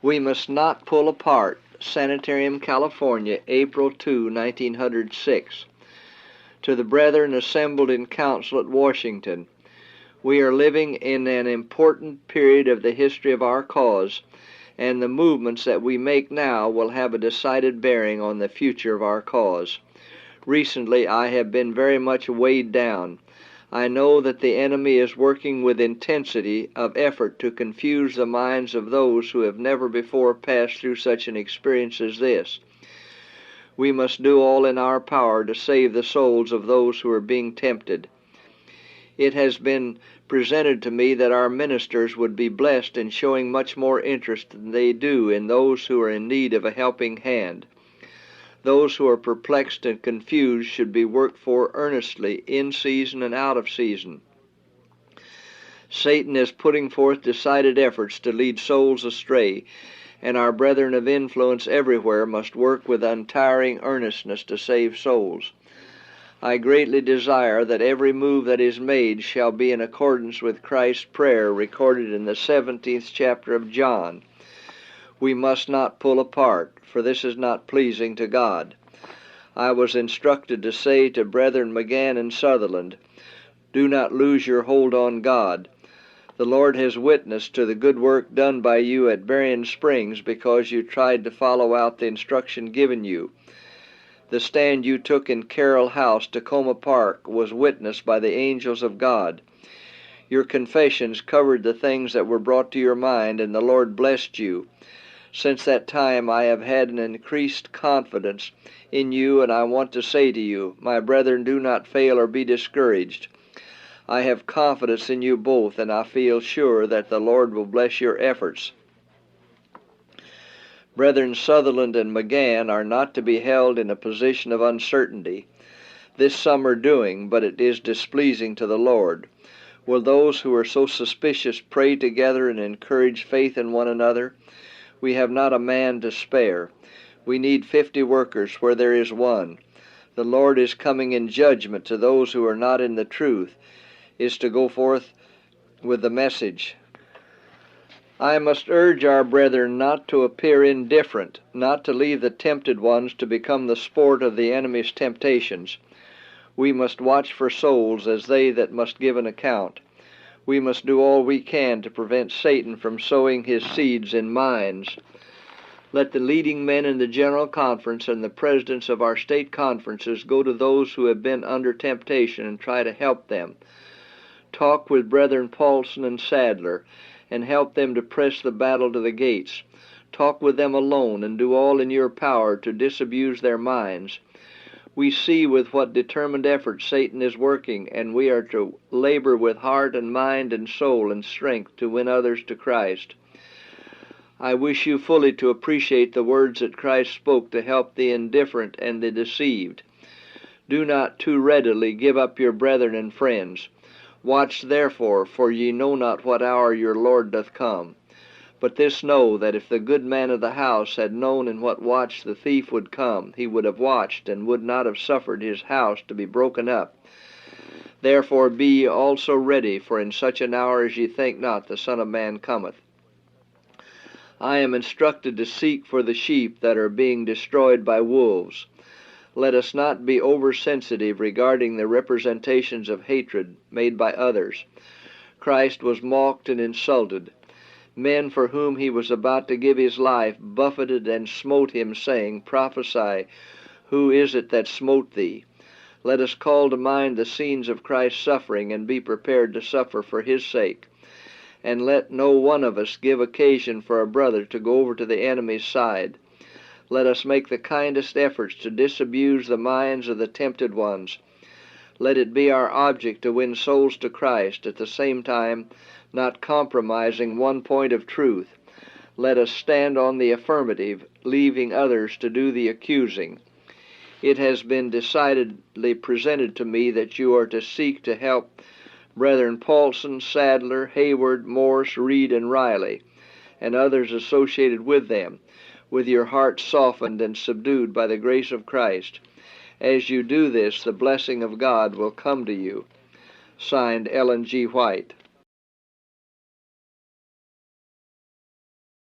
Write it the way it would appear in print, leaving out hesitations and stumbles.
We must not pull apart. Sanitarium, California, April 2, 1906. To the brethren assembled in council at Washington, we are living in an important period of the history of our cause, and the movements that we make now will have a decided bearing on the future of our cause. Recently, I have been very much weighed down. I know that the enemy is working with intensity of effort to confuse the minds of those who have never before passed through such an experience as this. We must do all in our power to save the souls of those who are being tempted. It has been presented to me that our ministers would be blessed in showing much more interest than they do in those who are in need of a helping hand. Those who are perplexed and confused should be worked for earnestly, in season and out of season. Satan is putting forth decided efforts to lead souls astray, and our brethren of influence everywhere must work with untiring earnestness to save souls. I greatly desire that every move that is made shall be in accordance with Christ's prayer recorded in the 17th chapter of John. We must not pull apart, for this is not pleasing to God. I was instructed to say to Brethren Magan and Sutherland, do not lose your hold on God. The Lord has witnessed to the good work done by you at Berrien Springs because you tried to follow out the instruction given you. The stand you took in Carroll House, Tacoma Park, was witnessed by the angels of God. Your confessions covered the things that were brought to your mind, and the Lord blessed you. Since that time I have had an increased confidence in you, and I want to say to you, my brethren, do not fail or be discouraged. I have confidence in you both, and I feel sure that the Lord will bless your efforts. Brethren Sutherland and Magan are not to be held in a position of uncertainty. This some are doing, but it is displeasing to the Lord. Will those who are so suspicious pray together and encourage faith in one another? We have not a man to spare. We need 50 workers where there is one. The Lord is coming in judgment to those who are not in the truth, is to go forth with the message. I must urge our brethren not to appear indifferent, not to leave the tempted ones to become the sport of the enemy's temptations. We must watch for souls as they that must give an account. We must do all we can to prevent Satan from sowing his seeds in minds. Let the leading men in the General Conference and the presidents of our state conferences go to those who have been under temptation and try to help them. Talk with Brethren Paulson and Sadler and help them to press the battle to the gates. Talk with them alone and do all in your power to disabuse their minds. We see with what determined effort Satan is working, and we are to labor with heart and mind and soul and strength to win others to Christ. I wish you fully to appreciate the words that Christ spoke to help the indifferent and the deceived. Do not too readily give up your brethren and friends. Watch therefore, for ye know not what hour your Lord doth come. But this know, that if the good man of the house had known in what watch the thief would come, he would have watched, and would not have suffered his house to be broken up. Therefore be ye also ready, for in such an hour as ye think not, the Son of Man cometh. I am instructed to seek for the sheep that are being destroyed by wolves. Let us not be oversensitive regarding the representations of hatred made by others. Christ was mocked and insulted. Men for whom he was about to give his life buffeted and smote him, saying, Prophesy, who is it that smote thee? Let us call to mind the scenes of Christ's suffering, and be prepared to suffer for his sake. And let no one of us give occasion for a brother to go over to the enemy's side. Let us make the kindest efforts to disabuse the minds of the tempted ones. Let it be our object to win souls to Christ, at the same time not compromising one point of truth. Let us stand on the affirmative, leaving others to do the accusing. It has been decidedly presented to me that you are to seek to help Brethren Paulson, Sadler, Hayward, Morse, Reed, and Riley, and others associated with them, with your hearts softened and subdued by the grace of Christ. As you do this, the blessing of God will come to you. Signed, Ellen G. White.